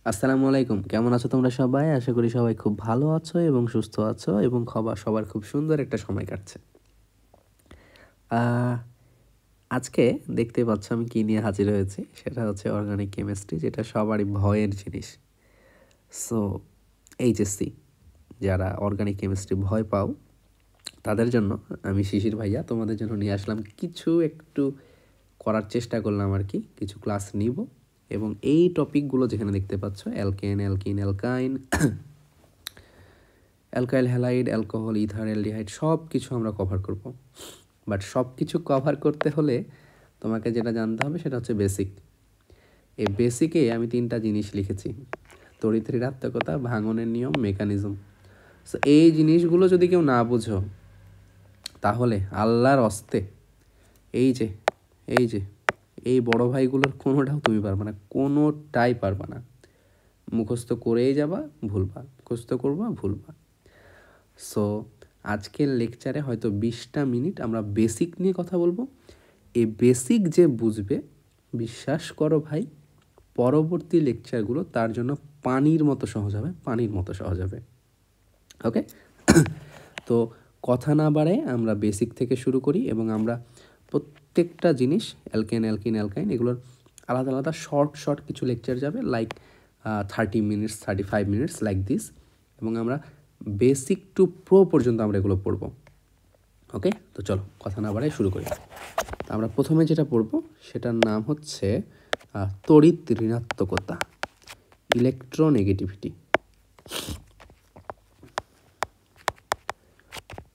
আসসালামু আলাইকুম। কেমন আছো তোমরা সবাই? আশা করি সবাই খুব ভালো আছো এবং সুস্থ আছো এবং সবার খুব সুন্দর একটা সময় কাটছে। আহ, আজকে দেখতে পাচ্ছ আমি কি নিয়ে হাজির হয়েছি, সেটা হচ্ছে অর্গানিক কেমিস্ট্রি, যেটা সবারই ভয়ের জিনিস। সো এইচএসসি যারা অর্গানিক কেমিস্ট্রি ভয় পাও তাদের জন্য আমি শিশির ভাইয়া তোমাদের জন্য নিয়ে আসলাম, কিছু একটু করার চেষ্টা করলাম আর কি, কিছু ক্লাস নিব এবং এই টপিকগুলো যেখানে দেখতে পাচ্ছ alkane, alkyne, অ্যালকাইন, alkyl halide, alcohol, ether, aldehyde সব কিছু আমরা কভার করব। বাট সব কিছু কভার করতে হলে তোমাকে যেটা জানতে হবে সেটা হচ্ছে বেসিক। এই বেসিকে আমি 3টা জিনিস লিখেছি: তড়িৎ ঋণাত্মকতা, ভাঙনের নিয়ম, মেকানিজম। সো এই জিনিসগুলো যদি কেউ না বুঝো তাহলে আল্লাহর অস্তে এই যে এই যে এই বড় ভাইগুলোর কোনোটাও তুমি পারবে না, কোনোটাই পারবে না। মুখস্থ করেই যাবা, ভুলবা, মুখস্থ করবা, ভুলবা। সো আজকের লেকচারে হয়তো 20টা মিনিট আমরা বেসিক নিয়ে কথা বলবো। এই বেসিক যে বুঝবে, বিশ্বাস করো ভাই, পরবর্তী লেকচারগুলো তার জন্য পানির মতো সহজ হবে, পানির মতো সহজ হবে। ওকে, তো কথা না বাড়ায় আমরা বেসিক থেকে শুরু করি এবং আমরা প্রত্যেকটা জিনিস অ্যালকেন, অ্যালকিন, অ্যালকাইন এগুলোর আলাদা আলাদা শর্ট কিছু লেকচার যাবে, like 30 minutes, 35 minutes like this, এবং আমরা বেসিক টু প্রো পর্যন্ত আমরা এগুলো পড়ব। ওকে, তো চলো কথা না বাড়াই শুরু করি। তো আমরা প্রথমে যেটা পড়ব সেটার নাম হচ্ছে তড়িৎ ঋণাত্মকতা, ইলেকট্রোনেগেটিভিটি।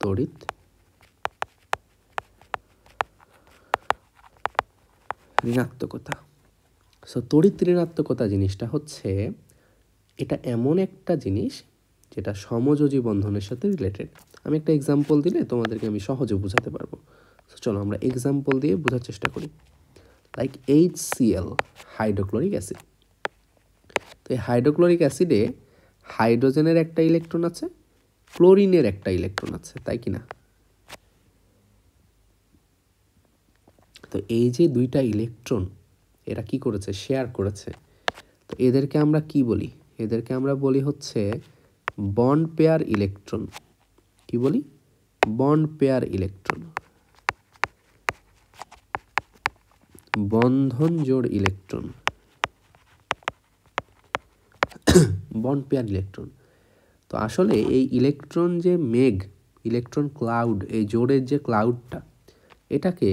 তড়িৎ ঋণাত্মকতা। সো তড়িৎ ঋণাত্মকতা জিনিসটা হচ্ছে, এটা এমন একটা জিনিস যেটা সমযোজী বন্ধনের সাথে রিলেটেড। আমি একটা এক্সাম্পল দিলে তোমাদেরকে আমি সহজে বোঝাতে পারবো। সো চলো আমরা এক্সাম্পল দিয়ে বোঝার চেষ্টা করি। Like HCl, hydrochloric acid. তো এই হাইড্রোক্লোরিক অ্যাসিডে হাইড্রোজেনের একটা ইলেকট্রন আছে, ক্লোরিনের একটা ইলেকট্রন আছে, তাই কি না? তো এই যে দুইটা ইলেকট্রন এরা কি করেছে, শেয়ার করেছে। তো এদেরকে আমরা কি বলি? এদেরকে আমরা বলি হচ্ছে বন্ড পেয়ার ইলেকট্রন। কি বলি? বন্ড পেয়ার ইলেকট্রন, বন্ধন জোড় ইলেকট্রন, বন্ড পেয়ার ইলেকট্রন। তো আসলে এই ইলেকট্রন যে মেঘ, ইলেকট্রন ক্লাউড, এই জোড়ের যে ক্লাউডটা, এটাকে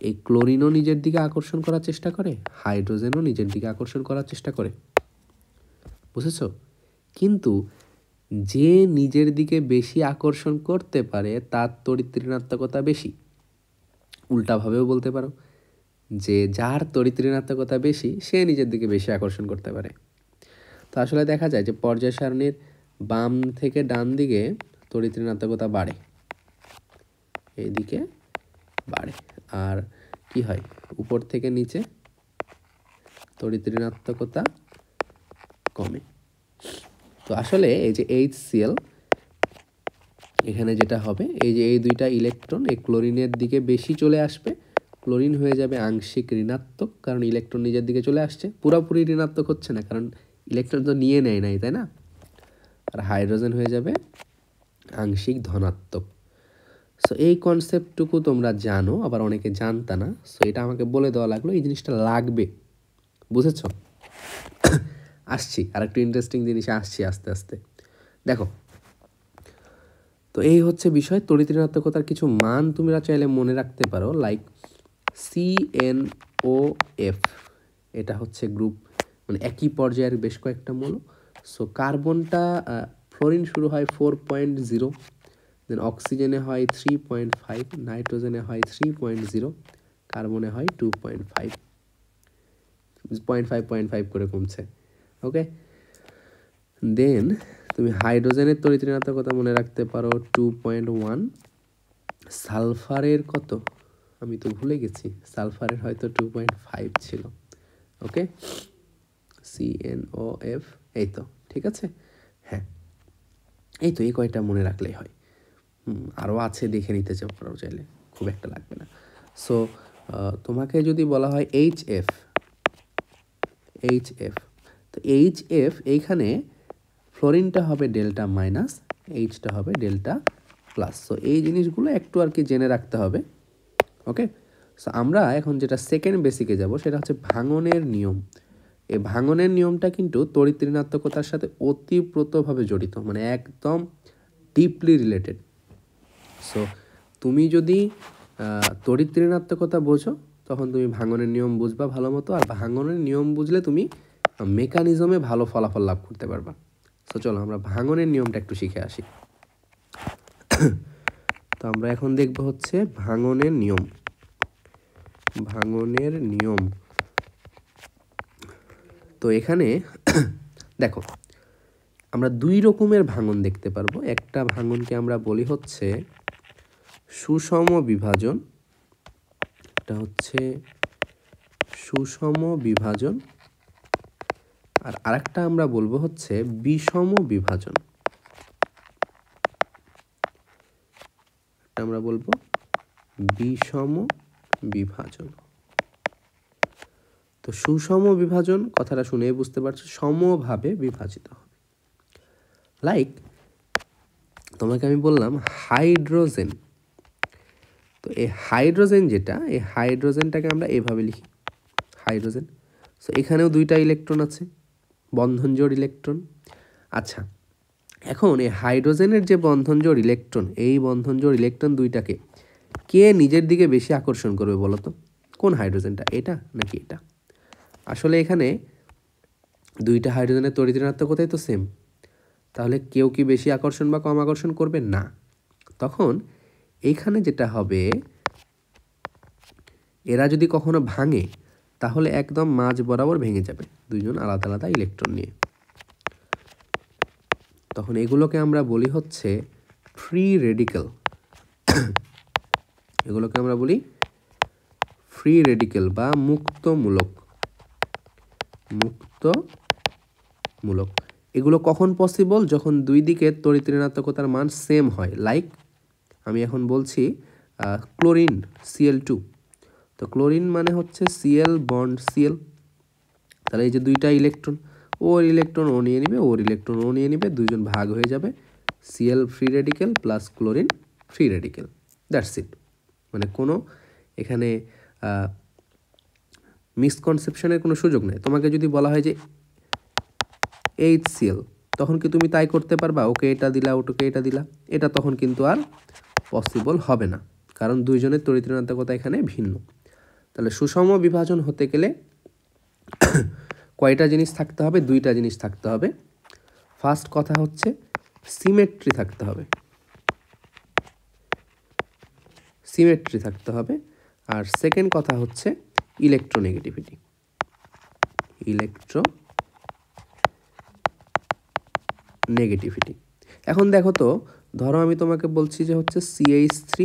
এই ক্লোরিনও নিজের দিকে আকর্ষণ করার চেষ্টা করে, হাইড্রোজেনও নিজের দিকে আকর্ষণ করার চেষ্টা করে, বুঝেছ? কিন্তু যে নিজের দিকে বেশি আকর্ষণ করতে পারে তার তড়িৎ ঋণাত্মকতা বেশি। উল্টাভাবেও বলতে পারো যে যার তড়িৎ ঋণাত্মকতা বেশি সে নিজের দিকে বেশি আকর্ষণ করতে পারে। তো আসলে দেখা যায় যে পর্যায় সারণীর বাম থেকে ডান দিকে তড়িৎ ঋণাত্মকতা বাড়ে, এইদিকে বাড়ে, আর কি হয়, উপর থেকে নিচে তড়িৎ ঋণাত্মকতা কমে। তো আসলে এই যে HCl, এখানে যেটা হবে, এই যে এই দুইটা ইলেকট্রন এই ক্লোরিনের দিকে বেশি চলে আসবে, ক্লোরিন হয়ে যাবে আংশিক ঋণাত্মক, কারণ ইলেকট্রন নিজের দিকে চলে আসছে, পুরোপুরি ঋণাত্মক হচ্ছে না কারণ ইলেকট্রন তো নিয়ে নেয় নাই, তাই না? আর হাইড্রোজেন হয়ে যাবে আংশিক ধনাত্মক। সো এই কনসেপ্টটুকু তোমরা জানো, আবার অনেকে জানতা না। সো এটা আমাকে বলে দেওয়া লাগলো, এই জিনিসটা লাগবে, বুঝেছ? আসছি আর একটু ইন্টারেস্টিং জিনিসে আসছি আস্তে আস্তে। দেখো, তো এই হচ্ছে বিষয়। তড়িৎ ঋণাত্মকতার কিছু মান তোমরা চাইলে মনে রাখতে পারো, লাইক CNOF, এটা হচ্ছে গ্রুপ, মানে একই পর্যায়ের বেশ কয়েকটা মৌল। সো কার্বনটা, ফ্লোরিন শুরু হয় 4.0, দেন অক্সিজেনে হয় 3.5, নাইট্রোজেনে হয় 3.0, কার্বনে হয় 2.5, 0.5 করে কমছে। ওকে, দেন তুমি হাইড্রোজেনের তড়িৎ ঋণাত্মকতা মনে রাখতে পারো 2.1, সালফারের কত আমি তো ভুলে গেছি, সালফারের হয়তো 2.5 ছিল। ওকে, CNOF, এই তো ঠিক আছে। হ্যাঁ, এই তো এই কয়টা মনে রাখলেই হয়। আরও আছে, দেখে নিতে পারো চাইলে, খুব একটা লাগবে না। সো তোমাকে যদি বলা হয় HF, তো এইচ এফ এইখানে ফ্লোরিনটা হবে ডেল্টা মাইনাস, এইচটা হবে ডেল্টা প্লাস। সো এই জিনিসগুলো একটু আর কি জেনে রাখতে হবে। ওকে, সো আমরা এখন যেটা সেকেন্ড বেসিকে যাব সেটা হচ্ছে ভাঙনের নিয়ম। এই ভাঙনের নিয়মটা কিন্তু তড়িৎ ঋণাত্মকতার সাথে ওতপ্রোতভাবে জড়িত, মানে একদম ডিপলি রিলেটেড। সো তুমি যদি তড়িৎ ঋণাত্মকতা বোঝো তখন তুমি ভাঙনের নিয়ম বুঝবা ভালো মতো, আর ভাঙনের নিয়ম বুঝলে তুমি মেকানিজমে ভালো ফলাফল লাভ করতে পারবা। সো চলো আমরা ভাঙনের নিয়মটা একটু শিখে আসি। তো আমরা এখন দেখব হচ্ছে ভাঙনের নিয়ম। ভাঙনের নিয়ম, তো এখানে দেখো আমরা দুই রকমের ভাঙন দেখতে পারবো। একটা ভাঙনকে আমরা বলি হচ্ছে সুষম বিভাজন, এটা হচ্ছে সুষম বিভাজন, আর আরেকটা আমরা বলবো হচ্ছে বিষম বিভাজন। আমরা বলবো বিষম বিভাজন। তো সুষম বিভাজন কথাটা শুনে বুঝতে পারছো সমভাবে বিভাজিত হবে। লাইক তোমাকে আমি বললাম হাইড্রোজেন, তো এই হাইড্রোজেন যেটা, এই হাইড্রোজেনটাকে আমরা এভাবে লিখি হাইড্রোজেন। সো এখানেও দুইটা ইলেকট্রন আছে, বন্ধনজোড় ইলেকট্রন। আচ্ছা, এখন এই হাইড্রোজেনের যে বন্ধনজোড় ইলেকট্রন, এই বন্ধনজোড় ইলেকট্রন দুইটাকে কে নিজের দিকে বেশি আকর্ষণ করবে বলো তো? কোন হাইড্রোজেনটা, এটা নাকি এটা? আসলে এখানে দুইটা হাইড্রোজেনের তড়িৎ ঋণাত্মকতাই তো সেম, তাহলে কেউ কি বেশি আকর্ষণ বা কম আকর্ষণ করবে? না। তখন এইখানে যেটা হবে, এরা যদি কখনো ভাঙে তাহলে একদম মাঝ বরাবর ভেঙে যাবে, দুইজন আলাদা আলাদা ইলেকট্রন নিয়ে। তখন এগুলোকে আমরা বলি হচ্ছে ফ্রি রেডিক্যাল। এগুলোকে আমরা বলি ফ্রি রেডিক্যাল বা মুক্তমূলক। মুক্তমূলক এগুলো কখন পসিবল? যখন দুই দিকের তড়িৎ ঋণাত্মকতার মান সেম হয়। লাইক আমি এখন বলছি ক্লোরিন Cl2, তো ক্লোরিন মানে হচ্ছে Cl বন্ড Cl, তাহলে এই যে দুইটা ইলেকট্রন, ওর ইলেকট্রন ও নিয়ে নিবে, ওর ইলেকট্রন ও নিয়ে নিবে, দুইজন ভাগ হয়ে যাবে, Cl free radical plus chlorine free radical, that's it. মানে কোনো এখানে মিসকনসেপশনের কোনো সুযোগ নেই। তোমাকে যদি বলা হয় যে HCl, তখন কি তুমি তাই করতে পারবা? ওকে এটা দিলা, ওটাকে এটা দিলা, এটা তখন কিন্তু আর পসিবল হবে না, কারণ দুইজনের তড়িৎ ঋণাত্মকতা এখানে ভিন্ন। তাহলে সুষম বিভাজন হতে গেলে কয়টা জিনিস থাকতে হবে? দুইটা জিনিস থাকতে হবে। ফার্স্ট কথা হচ্ছে সিমেট্রি থাকতে হবে, সিমেট্রি থাকতে হবে। আর সেকেন্ড কথা হচ্ছে ইলেকট্রোনেগেটিভিটি, ইলেকট্রোনেগেটিভিটি। এখন দেখো তো, ধরো আমি তোমাকে বলছি যে হচ্ছে CH3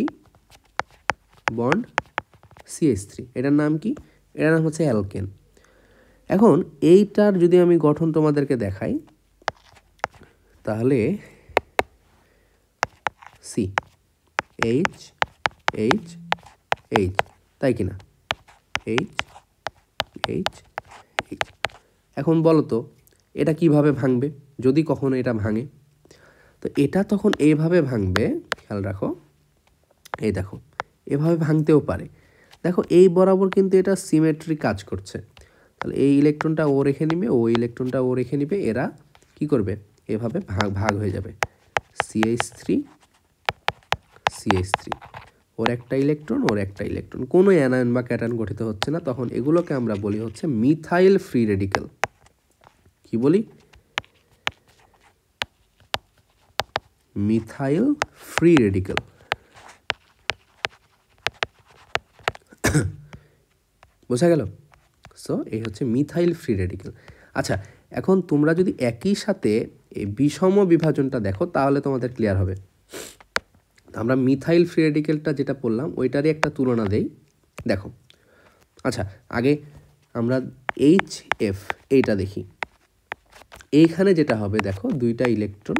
বন্ড CH3, এটার নাম কি? এটার নাম হচ্ছে অ্যালকেন। এখন এইটার যদি আমি গঠন তোমাদেরকে দেখাই তাহলে CH তাই কিনা, H। এখন বলো তো এটা কিভাবে ভাঙবে যদি কখনো এটা ভাঙে? তো এটা তখন এইভাবে ভাঙবে, খেয়াল রাখো, এই দেখো এভাবে ভাঙতেও পারে। দেখো এই বরাবর কিন্তু এটা সিমেট্রি কাজ করছে, তাহলে এই ইলেকট্রনটা ও রেখে নিবে, ও ইলেকট্রনটা ও রেখে নিবে, এরা কি করবে? এভাবে ভাগ হয়ে যাবে, CH3 ওর একটা ইলেকট্রন, ওর একটা ইলেকট্রন, কোনো অ্যানায়ন বা ক্যাটায়ন গঠিত হচ্ছে না। তখন এগুলোকে আমরা বলি হচ্ছে মিথাইল ফ্রি রেডিক্যাল। কি বলি? Methyl free radical. বোঝা গেল? সো এই হচ্ছে মিথাইল ফ্রি রেডিক্যাল। আচ্ছা, এখন তোমরা যদি একই সাথে এই বিষম বিভাজনটা দেখো তাহলে তোমাদের ক্লিয়ার হবে। আমরা মিথাইল ফ্রি রেডিক্যালটা যেটা পড়লাম ওইটারই একটা তুলনা দেই, দেখো। আচ্ছা, আগে আমরা HF এইটা দেখি। এইখানে যেটা হবে দেখো, দুইটা ইলেকট্রন,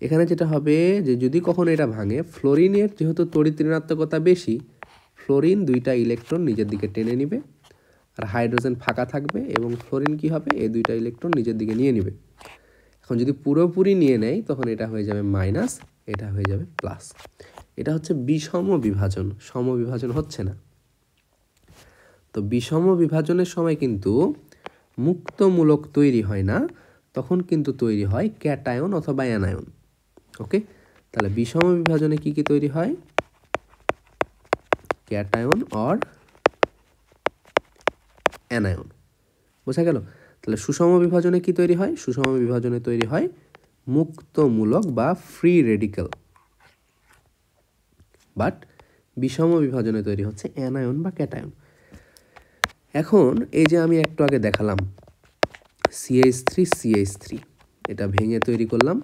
এখানে যেটা হবে যে যদি কখনো এটা ভাঙে, ফ্লোরিনের যেহেতু তড়িৎ ঋণাত্মকতা বেশি, ফ্লোরিন দুইটা ইলেকট্রন নিজের দিকে টেনে নিবে, আর হাইড্রোজেন ফাঁকা থাকবে এবং ফ্লোরিন কি হবে, এই দুইটা ইলেকট্রন নিজের দিকে নিয়ে নেবে। এখন যদি পুরোপুরি নিয়ে নেয় তখন এটা হয়ে যাবে মাইনাস, এটা হয়ে যাবে প্লাস। এটা হচ্ছে বিষম বিভাজন, সমবিভাজন হচ্ছে না। তো বিষম বিভাজনের সময় কিন্তু মুক্তমূলক তৈরি হয় না, তখন কিন্তু তৈরি হয় ক্যাটায়ন অথবা অ্যানায়ন। ওকে, তাহলে বিষম বিভাজনে কি কি তৈরি হয়, ক্যাটায়ন অর অ্যানায়ন। বোঝা গেল? তাহলে সুষম বিভাজনে কি তৈরি হয়, সুষম বিভাজনে তৈরি হয় মুক্তমূলক বা ফ্রি রেডিক্যাল, বাট বিষম বিভাজনে তৈরি হচ্ছে অ্যানায়ন বা ক্যাটায়ন। এখন এই যে আমি একটু আগে দেখালাম CH3 এটা ভেঙে তৈরি করলাম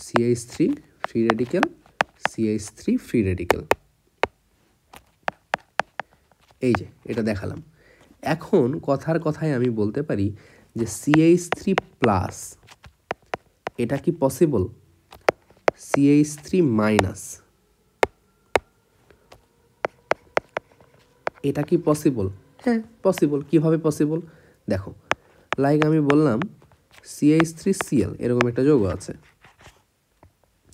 CH3 free radical, CH3 free radical, এই যে এটা দেখালাম। এখন কথার কথায় আমি বলতে পারি যে CH3 প্লাস এটা কি পসিবল, CH3 মাইনাস এটা কি পসিবল? হ্যাঁ পসিবল। কিভাবে পসিবল দেখো, লাইক আমি বললাম CH3Cl এরকম একটা যৌগ আছে,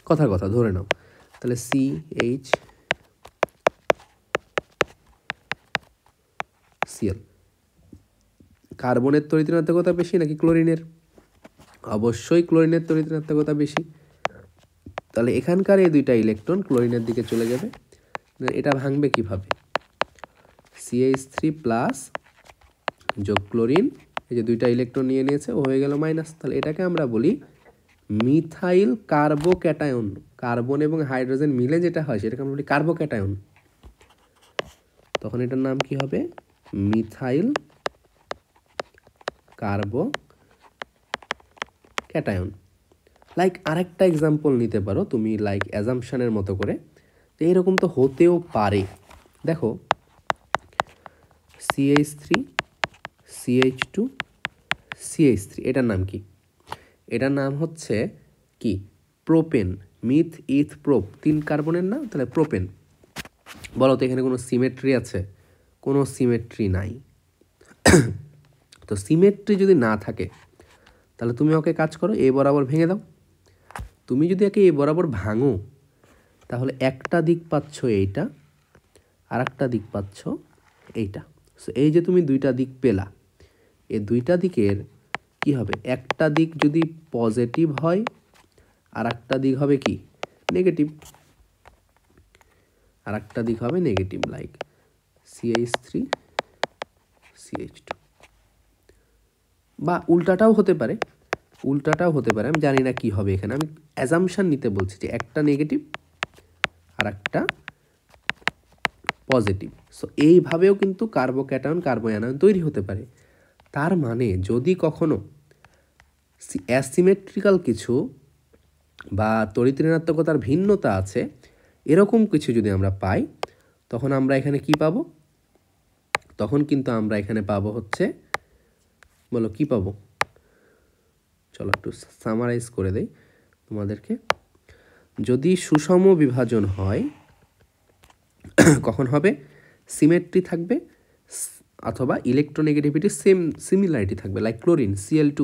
কথার কথা ধরে নাও, তাহলে CHCl কার্বনের তড়িৎ-ঋণাত্মকতা বেশি নাকি ক্লোরিনের? অবশ্যই ক্লোরিনের তড়িৎ-ঋণাত্মকতা বেশি। তাহলে এখানকার এই দুইটা ইলেকট্রন ক্লোরিনের দিকে চলে যাবে। এটা ভাঙবে কিভাবে, CH3 প্লাস যোগ ক্লোরিন, এই যে দুইটা ইলেকট্রন নিয়ে নিয়েছে, ও হয়ে গেল মাইনাস। তাহলে এটাকে আমরা বলি মিথাইল কার্বোক্যাটায়ন। কার্বন এবং হাইড্রোজেন মিলে যেটা হয় সেটাকে আমরা বলি কার্বোক্যাটায়ন। তখন এটার নাম কি হবে, মিথাইল কার্বোক্যাটায়ন। লাইক আরেকটা এক্সাম্পল নিতে পারো তুমি, লাইক অ্যাজাম্পশনের মতো করে, যে এরকম তো হতেও পারে। দেখো CH3 CH2 CH3 এটার নাম কি, এটার নাম হচ্ছে কি প্রোপেন, মিথ ইথ প্রোপ, 3 কার্বনের না, তাহলে প্রোপেন। বলো তো এখানে কোনো সিমেট্রি আছে? কোনো সিমেট্রি নাই। তো সিমেট্রি যদি না থাকে তাহলে তুমি ওকে কাজ করো, এ বরাবর ভেঙে দাও। তুমি যদি একে এ বরাবর ভাঙো তাহলে একটা দিক পাচ্ছ এইটা, আর একটা দিক পাচ্ছ এইটা। সো এই যে তুমি দুইটা দিক পেলা, এই দুইটা দিকের কি হবে, একটা দিক যদি পজিটিভ হয় আর একটা দিক হবে কি নেগেটিভ, আর একটা দিক হবে নেগেটিভ, লাইক CH3 CH2। বা উল্টাটাও হতে পারে, উল্টাটাও হতে পারে, আমি জানি না কি হবে এখানে, আমি অ্যাজাম্পশন নিতে বলছি যে একটা নেগেটিভ আর একটা পজিটিভ। সো এইভাবেও কিন্তু কার্বোক্যাটায়ন কার্বোঅ্যানায়ন তৈরি হতে পারে। তার মানে যদি কখনো অ্যাসিমেট্রিক্যাল কিছু বা তড়িৎ-ঋণাত্মকতার ভিন্নতা আছে এরকম কিছু যদি আমরা পাই, তখন আমরা এখানে কি পাবো, তখন কিন্তু আমরা এখানে পাবো হচ্ছে, বলো কি পাবো, চলো একটু সামারাইজ করে দেই তোমাদেরকে। যদি সুষম বিভাজন হয় কখন হবে, সিমেট্রি থাকবে অথবা ইলেকট্রোনেগেটিভিটি সেম সিমিলারিটি থাকবে, লাইক ক্লোরিন Cl2।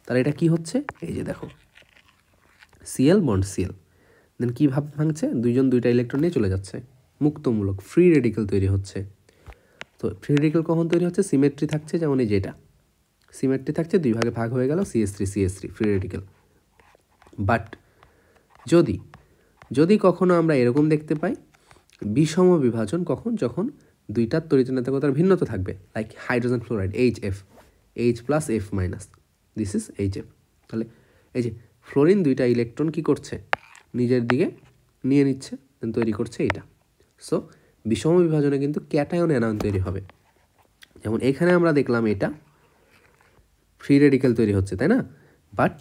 তাহলে এটা কি হচ্ছে, এই যে দেখো Cl বন্ড Cl, দেন কীভাবে ভাঙছে, দুইজন দুইটা ইলেকট্রন নিয়ে চলে যাচ্ছে, মুক্তমূলক ফ্রি রেডিক্যাল তৈরি হচ্ছে। তো ফ্রি রেডিক্যাল কখন তৈরি হচ্ছে, সিমেট্রি থাকছে, যেমন এই যেটা সিমেট্রি থাকছে, দুই ভাগে ভাগ হয়ে গেল CH3 ফ্রি রেডিক্যাল। বাট যদি যদি কখনো আমরা এরকম দেখতে পাই বিষম বিভাজন, কখন, যখন দুইটার তড়িৎ-ঋণাত্মকতার ভিন্নতা থাকবে, like hydrogen fluoride HF, H+F-, this is HF। তাহলে এই যে ফ্লোরিন দুইটা ইলেকট্রন কি করছে, নিজের দিকে নিয়ে নিচ্ছে, দেন তৈরি করছে এইটা। সো বিষম বিভাজনে কিন্তু ক্যাটায়ন অ্যানায়ন তৈরি হবে। যেমন এখানে আমরা দেখলাম এটা ফ্রি রেডিক্যাল তৈরি হচ্ছে, তাই না? বাট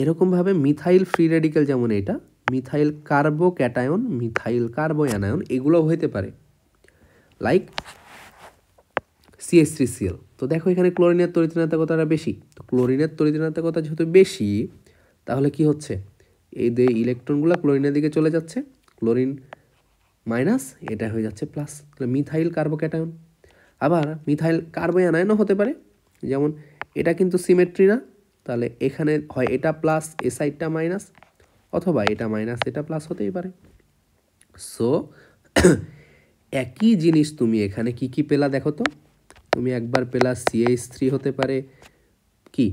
এরকমভাবে মিথাইল ফ্রি রেডিক্যাল, যেমন এটা মিথাইল কার্বোক্যাটায়ন, মিথাইল কার্বোঅ্যানায়ন, এগুলোও হইতে পারে, লাইক CH3Cl। তো দেখো এখানে ক্লোরিনের তড়িৎ-ঋণাত্মকতাটা বেশি, তো ক্লোরিনের তড়িৎ-ঋণাত্মকতা যেহেতু বেশি, তাহলে কি হচ্ছে, এই যে ইলেকট্রনগুলো ক্লোরিনের দিকে চলে যাচ্ছে, ক্লোরিন মাইনাস, এটা হয়ে যাচ্ছে প্লাস, তাহলে মিথাইল কার্বোক্যাটায়ন। আবার মিথাইল কার্বোয়ানায়নও হতে পারে, যেমন এটা কিন্তু সিমেট্রি না, তাহলে এখানে হয় এটা প্লাস এ সাইডটা মাইনাস, অথবা এটা মাইনাস এটা প্লাস হতেই পারে। সো একই জিনিস তুমি এখানে কি কি পেলা দেখো তো। তুমি একবার পেলা CH3 হতে পারে কি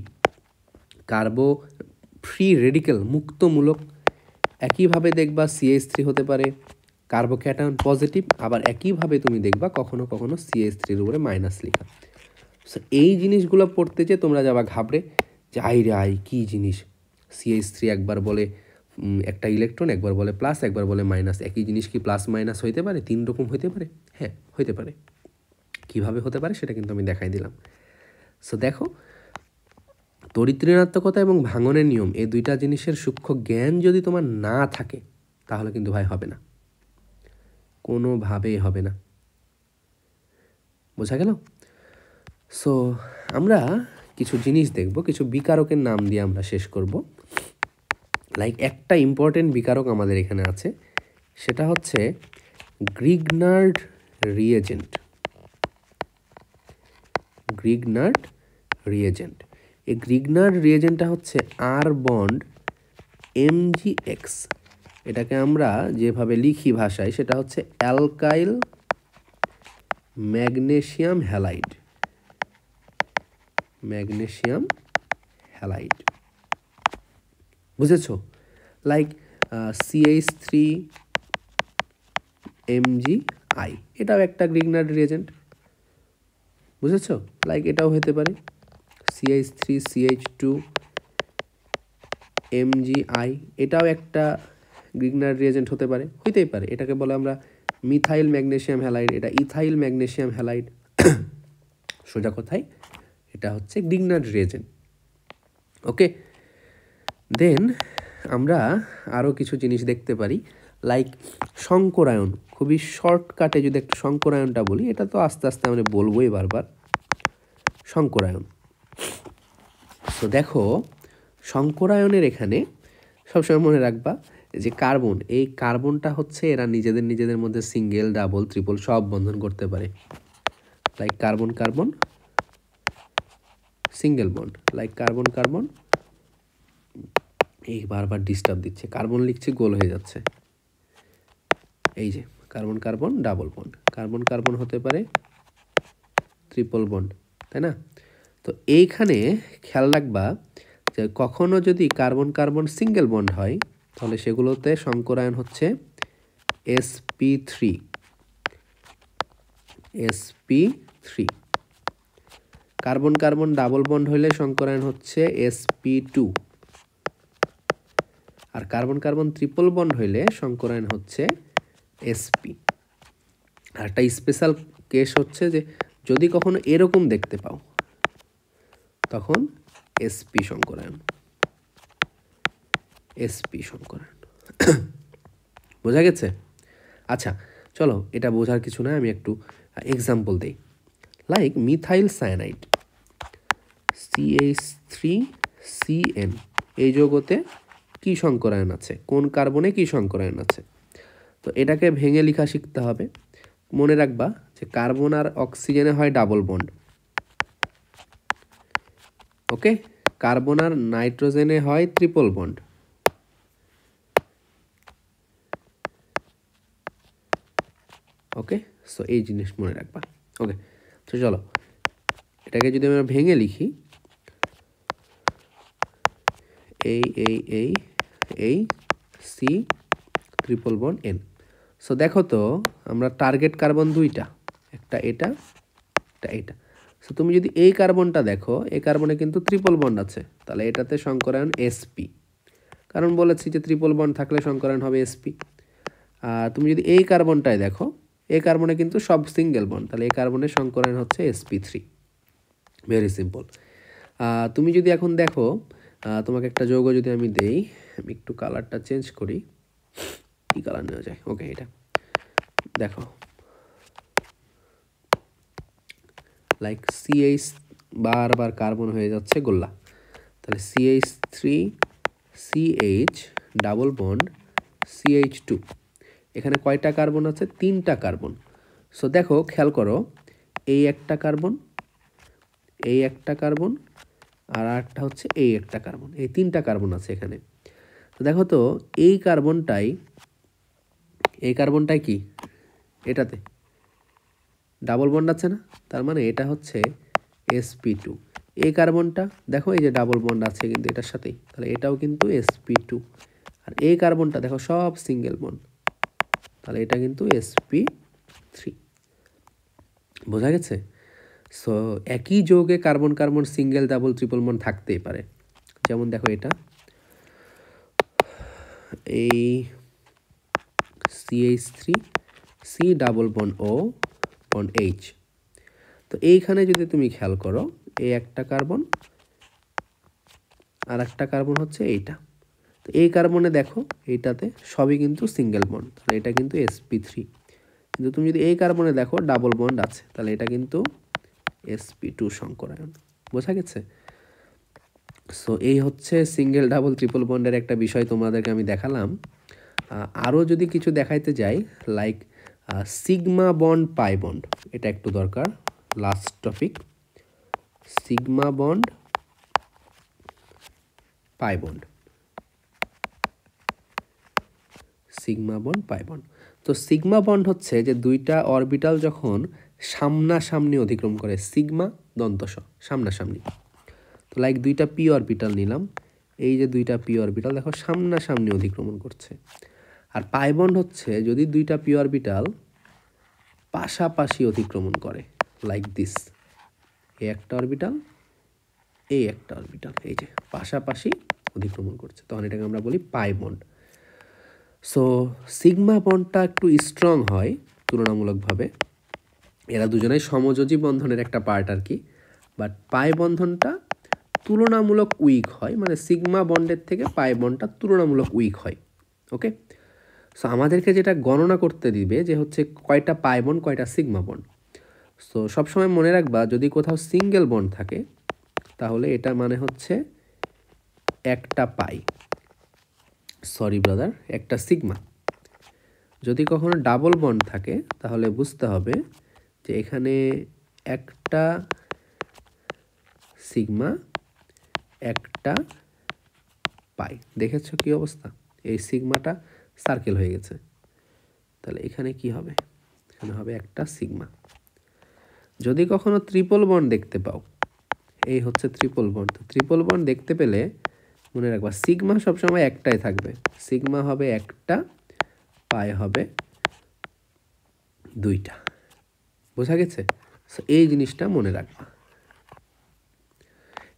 কার্বো ফ্রি রেডিক্যাল মুক্তমূলক, একইভাবে দেখবা CH3 হতে পারে কার্বোক্যাটায়ন পজিটিভ, আবার একইভাবে তুমি দেখবা কখনো কখনো CH3-র উপরে মাইনাস লেখা। সো এই জিনিসগুলো পড়তে যে তোমরা যাবা ঘাবড়ে যে আই কী জিনিস, CH3 একবার বলে একটা ইলেকট্রন, একবার বলে প্লাস, একবার বলে মাইনাস, একই জিনিস কি প্লাস মাইনাস হইতে পারে? 3 রকম হইতে পারে? হ্যাঁ হইতে পারে। কিভাবে হতে পারে সেটা কিন্তু আমি দেখাই দিলাম। সো দেখো, তড়িৎ ঋণাত্মকতা এবং ভাঙনের নিয়ম এই দুইটা জিনিসের সূক্ষ্ম জ্ঞান যদি তোমার না থাকে তাহলে কিন্তু ভাই হবে না, কোনোভাবেই হবে না। বোঝা গেল? সো আমরা কিছু জিনিস দেখব, কিছু বিকারকের নাম দিয়ে আমরা শেষ করব। লাইক একটা ইম্পর্টেন্ট বিকারক আমাদের এখানে আছে, সেটা হচ্ছে গ্রিগনার্ড রিএজেন্ট। গ্রিগনার্ড রিএজেন্ট, এই গ্রিগনার্ড রিএজেন্টটা হচ্ছে আর বন্ড MgX, এটাকে আমরা যেভাবে লিখি ভাষায় সেটা হচ্ছে alkyl magnesium halide. Magnesium halide, বুঝেছো? লাইক CH3Mgi, এটাও একটা গ্রিগনার্ড রিএজেন্ট, বুঝেছো? লাইক এটাও হতে পারে CH3CH2Mgi, এটাও একটা গ্রিগনার্ড রিএজেন্ট হতে পারে, হইতেই পারে। এটাকে বলে আমরা মিথাইল ম্যাগনেসিয়াম হ্যালাইড, এটা ইথাইল ম্যাগনেসিয়াম হ্যালাইড। সোজা কথায় এটা হচ্ছে গ্রিগনার্ড রিএজেন্ট। ওকে, দেন আমরা আরও কিছু জিনিস দেখতে পারি, লাইক শঙ্করায়ন। খুবই শর্টকাটে যদি একটু শঙ্করায়নটা বলি, এটা তো আস্তে আস্তে আমরা বলবোই বারবার। শঙ্করায়ন, তো দেখো শঙ্করায়নের এখানে সবসময় মনে রাখবা যে কার্বন, এই কার্বনটা হচ্ছে এরা নিজেদের মধ্যে সিঙ্গেল, ডাবল, ট্রিপল সব বন্ধন করতে পারে। Like carbon carbon single bond, like carbon carbon, এই বারবার ডিস্টার্ব দিচ্ছে, কার্বন লিখছে গোল হয়ে যাচ্ছে। এই যে carbon carbon double bond, carbon carbon হতে পারে ট্রিপল বন্ড, তাই না? তো এইখানে খেয়াল রাখবা যে কখনো যদি কার্বন কার্বন সিঙ্গেল বন্ড হয় তাহলে সেগুলোতে শঙ্করায়ন হচ্ছে sp3। Carbon carbon double bond হইলে শঙ্করায়ন হচ্ছে sp2, আর কার্বন কার্বন ট্রিপল বন্ড হইলে শঙ্করায়ন হচ্ছে sp। আর একটা স্পেশাল কেস হচ্ছে যে যদি কখনো এরকম দেখতে পাও তখন sp শঙ্করায়ন। বোঝা গেছে? আচ্ছা চলো, এটা বোঝার কিছু না, আমি একটু এক্সাম্পল দিই। লাইক মিথাইল সায়ানাইড CH3CN, এই যৌগতে কি শঙ্করায়ন আছে, কোন কার্বনে কি শঙ্করায়ন আছে, তো এটাকে ভেঙে লেখা শিখতে হবে। মনে রাখবা যে কার্বন আর অক্সিজেনে হয় ডাবল বন্ড, ওকে, কার্বন আর নাইট্রোজেনে হয় ট্রিপল বন্ড, ওকে। সো এই জিনিস মনে রাখবা, ওকে। তো চলো এটাকে যদি আমরা ভেঙে লিখি, এই C triple bond N। So দেখো তো আমরা টার্গেট কার্বন দুইটা, একটা এটা, একটা এটা। সো তুমি যদি এই কার্বনটা দেখো, এই কার্বনে কিন্তু ট্রিপল বন্ড আছে, তাহলে এটাতে শঙ্করায়ন sp, কারণ বলেছি যে ট্রিপল বন্ড থাকলে শঙ্করায়ন হবে sp। আর তুমি যদি এই কার্বনটায় দেখো, এই কার্বনে কিন্তু সব সিঙ্গেল বন্ড, তাহলে এই কার্বনের শঙ্করায়ন হচ্ছে sp3। Very simple. তুমি যদি এখন দেখো, তোমাকে একটা যৌগ যদি আমি দেই, আমি একটু কালারটা চেঞ্জ করি, কি কালার নেওয়া যায়, ওকে এটা দেখো, লাইক CH বারবার কার্বন হয়ে যাচ্ছে গোল্লা, তাহলে CH3CH ডাবল বন্ড CH2, এখানে কয়টা কার্বন আছে? 3টা কার্বন। সো দেখো খেয়াল করো, এই একটা কার্বন, এই একটা কার্বন, আর একটা হচ্ছে এই একটা কার্বন, এই তিনটা কার্বন আছে এখানে। তো দেখো তো এই কার্বনটাই কি এটাতে ডাবল বন্ড আছে না, তার মানে এটা হচ্ছে sp2। এই কার্বনটা দেখো এই যে ডাবল বন্ড আছে কিন্তু এটার সাথেই, তাহলে এটাও কিন্তু sp2। আর এই কার্বনটা দেখো সব সিঙ্গেল বন্ড, তাহলে এটা কিন্তু sp3। বোঝা গেছে? সো একই যৌগে carbon carbon single double triple bond থাকতেই পারে। যেমন দেখো এটা এই CH3 C double bond O bond H। তো এইখানে যদি তুমি খেয়াল করো এই একটা কার্বন আর একটা কার্বন হচ্ছে এইটা, তো এই কার্বনে দেখো এইটাতে সবই কিন্তু সিঙ্গেল বন্ড, তাহলে এটা কিন্তু sp3। কিন্তু তুমি যদি এই কার্বনে দেখো ডাবল বন্ড আছে, তাহলে এটা কিন্তু sp2 সংকরায়ন। বোঝা গেছে? সো এই হচ্ছে সিঙ্গেল ডাবল ট্রিপল বন্ডের একটা বিষয় তোমাদেরকে আমি দেখালাম। আরও যদি কিছু দেখাইতে যাই, like sigma bond pi bond, এটা একটু দরকার, last topic, sigma bond pi bond, sigma bond pi bond. তো সিগমা বন্ড হচ্ছে যে দুইটা অরবিটাল যখন সামনাসামনি অতিক্রম করে, সিগমা দন্তস সামনাসামনি। তো লাইক দুইটা পি অরবিটাল নিলাম, এই যে দুইটা পি অরবিটাল দেখো সামনাসামনি অতিক্রমণ করছে। আর পাই বন্ড হচ্ছে যদি দুইটা পি অরবিটাল পাশাপাশি অতিক্রমণ করে, লাইক দিস, এই একটা অরবিটাল, এই একটা অরবিটাল, এই যে পাশাপাশি অতিক্রমণ করছে, তখন এটাকে আমরা বলি পাই বন্ড। সো সিগমা বন্ডটা একটু স্ট্রং হয় তুলনামূলকভাবে, এরা দুজনেই সমযোজী বন্ধনের একটা পার্ট আর কি, বাট পাই বন্ধনটা তুলনামূলক উইক হয়, মানে সিগমা বন্ডের থেকে পাই বন্ডটা তুলনামূলক উইক হয়। ওকে, সো আমাদেরকে যেটা গণনা করতে দিবে যে হচ্ছে কয়টা পাই বন্ড কয়টা সিগমা বন্ড। সো সবসময় মনে রাখবা যদি কোথাও সিঙ্গেল বন্ড থাকে তাহলে এটা মানে হচ্ছে একটা পাই, সরি ব্রাদার, একটা সিগমা। যদি কখনো ডাবল বন্ড থাকে তাহলে বুঝতে হবে যে এখানে একটা সিগমা একটা পাই। দেখেছো কি অবস্থা? এই সিগমাটা সার্কেল হয়ে গেছে, তাহলে এখানে কি হবে? এখানে হবে একটা সিগমা। যদি কখনো ট্রিপল বন্ড দেখতে পাও, এই হচ্ছে ট্রিপল বন্ড, তো ট্রিপল বন্ড দেখতে পেলে মনে রাখবা সিগমা সবসময় একটাই থাকবে, সিগমা হবে একটা, পাই হবে দুইটা। বোঝা গেছে? সো এই জিনিসটা মনে রাখবা।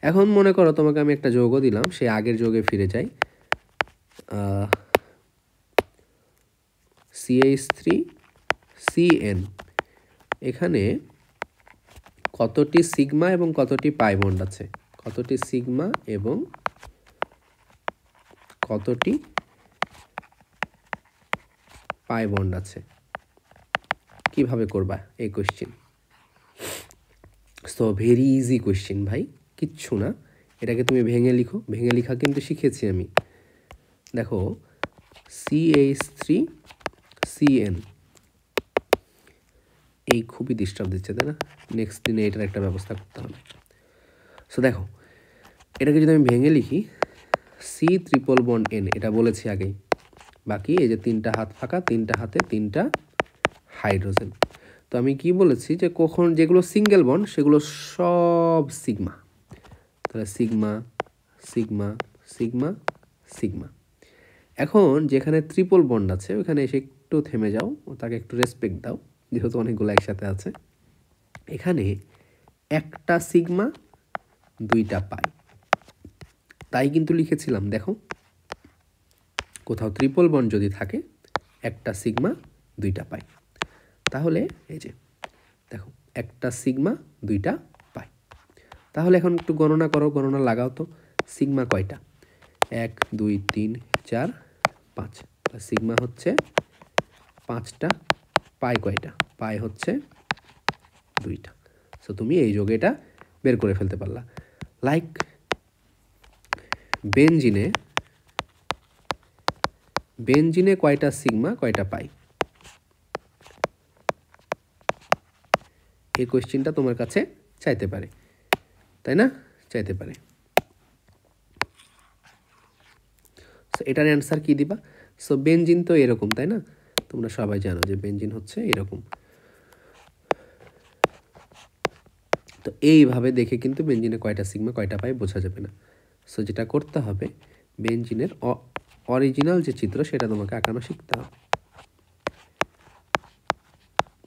এখন মনে করো তোমাকে আমি একটা যৌগ দিলাম, সে আগের যৌগে ফিরে যাই, CH3CN। এখানে কতটি সিগমা এবং কতটি পাই বন্ড আছে? কতটি সিগমা এবং কতটি পাই বন্ড আছে? কিভাবে করবা এই question? So very easy question ভাই, কিচ্ছু না, এটাকে তুমি ভেঙে লিখো, ভেঙে লেখা কিন্তু শিখেছি আমি। দেখো CH3CN, এই খুবই ডিস্টার্ব দিচ্ছে তাই না? নেক্সট দিনে এটার একটা ব্যবস্থা করতে হবে। সো দেখো এটাকে যদি আমি ভেঙে লিখি, সি ট্রিপল বন্ড এন, এটা বলেছি আগেই, বাকি এই যে তিনটা হাত ফাঁকা, তিনটা হাতে তিনটা হাইড্রোজেন। তো আমি কি বলেছি যে কখন যেগুলো সিঙ্গেল বন্ড সেগুলো সব সিগমা, তাহলে সিগমা সিগমা সিগমা সিগমা। এখন যেখানে ট্রিপল বন্ড আছে ওখানে এসে একটু থেমে যাও, তাকে একটু রেসপেক্ট দাও, যেহেতু অনেকগুলো একসাথে আছে। এখানে একটা সিগমা দুইটা পাই, তাই কিন্তু লিখেছিলাম। দেখো কোথাও ট্রিপল বন্ড যদি থাকে একটা সিগমা দুইটা পাই, তাহলে এই যে দেখো একটা সিগমা দুইটা পাই। তাহলে এখন একটু গণনা করো, গণনা লাগাও তো, সিগমা কয়টা? 1 2 3 4 5, সিগমা হচ্ছে 5টা, পাই কয়টা? পাই হচ্ছে 2টা। সো তুমি এই যোগে এটা বের করে ফেলতে পারলা। লাইক বেনজিনে কয়টা সিগমা কয়টা পাই? এই কোয়েশ্চেনটা তোমার কাছে চাইতে পারে, তাই না? চাইতে পারে। সো এটার অ্যান্সার কী দিবা? সো বেনজিন তো এরকম, তাই না? তোমরা সবাই জানো যে বেনজিন হচ্ছে এরকম। তো এইভাবে দেখে কিন্তু বেনজিনে কয়টা সিগমা কয়টা পাই বোঝা যাবে না। সো যেটা করতে হবে, বেনজিনের অরিজিনাল যে চিত্র সেটা তোমাকে আঁকানো শিখতে হবে,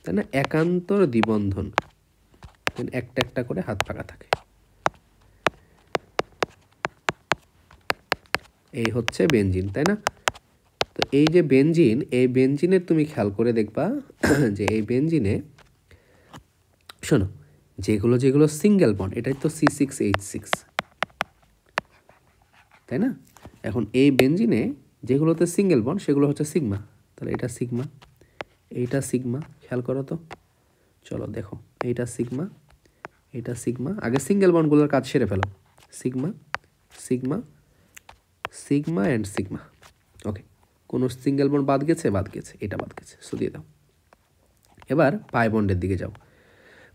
তাই না? একান্তর দ্বিবন্ধন, একটা একটা করে হাত পাকা থাকে। এই হচ্ছে বেনজিন, তাই না? তো এই যে বেনজিন, এই বেনজিনের তুমি খেয়াল করে দেখবা যে এই বেনজিনে শোনো, যেগুলো সিঙ্গেল বন্ড, এটাই তো C6H6, তাই না? এখন এই বেনজিনে যেগুলোতে সিঙ্গেল বন্ড সেগুলো হচ্ছে সিগমা, তাহলে এটা সিগমা, এইটা সিগমা, খেয়াল করো তো, চলো দেখো, এইটা সিগমা, এইটা সিগমা। আগে সিঙ্গেল বন্ডগুলোর কাজ সেরে ফেলো, sigma sigma sigma and sigma. Okay, কোনো সিঙ্গেল বন্ড বাদ গেছে? বাদ গেছে, এটা বাদ গেছে, সো দিয়ে দাও। এবার পাই বন্ডের দিকে যাও,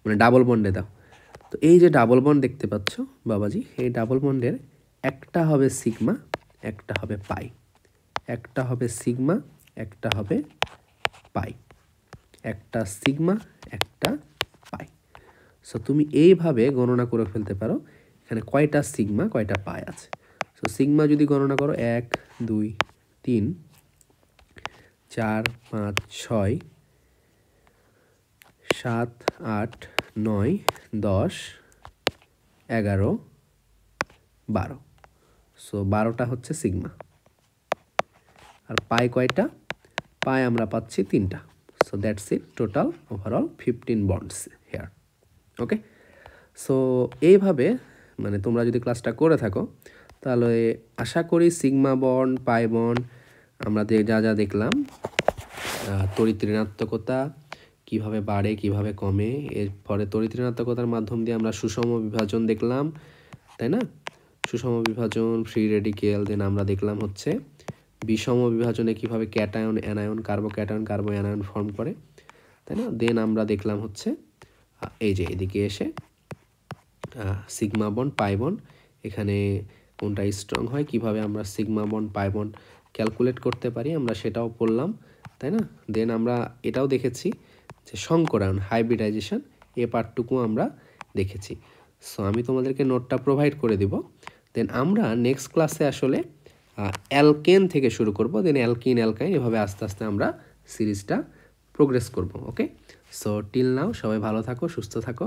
মানে ডাবল বন্ডে দাও। তো এই যে ডাবল বন্ড দেখতে পাচ্ছ বাবাজি, এই ডাবল বন্ডের একটা হবে সিগমা, একটা হবে পাই, একটা হবে সিগমা, একটা হবে পাই, একটা সিগমা, একটা পাই। সো তুমি এইভাবে গণনা করে ফেলতে পারো এখানে কয়টা সিগমা কয়টা পাই আছে। সো সিগমা যদি গণনা করো 1 2 3 4 5 6 7 8 9 10 11 12, সো 12টা হচ্ছে সিগমা। আর পাই কয়টা? পাই আমরা পাচ্ছি 3টা। So that's it, total overall 15 bonds here. Okay, so এইভাবে মানে তোমরা যদি ক্লাসটা করে থাকো তাহলে আশা করি সিগমা বন্ড, পাই বন্ড আমরা যা যা দেখলাম, তড়িৎ ঋণাত্মকতা কীভাবে বাড়ে কীভাবে কমে, এরপরে তড়িৎ ঋণাত্মকতার মাধ্যম দিয়ে আমরা সুষম বিভাজন দেখলাম, তাই না? সুষম বিভাজন, ফ্রি রেডিকেল, দেন আমরা দেখলাম হচ্ছে বিষম বিভাজনে কীভাবে cation anion, carbocation কার্বো anion form করে, তাই না? দেন আমরা দেখলাম হচ্ছে এই যে এদিকে এসে সিগমা বন্ড, পাই বন্ড, এখানে কোনটা স্ট্রং হয়, কিভাবে আমরা sigma bond, pi bond calculate করতে পারি আমরা সেটাও পড়লাম, তাই না? দেন আমরা এটাও দেখেছি যে সংকরায়ন, হাইব্রিডাইজেশন, এ পার্টটুকু আমরা দেখেছি। সো আমি তোমাদেরকে নোটটা প্রোভাইড করে দিব। দেন আমরা নেক্সট ক্লাসে আসলে অ্যালকেন থেকে শুরু করব, দেন অ্যালকিন, অ্যালকাইন, এভাবে আস্তে আস্তে আমরা সিরিজটা প্রোগ্রেস করব। ওকে, সো টিল নাও সবাই ভালো থাকো, সুস্থ থাকো।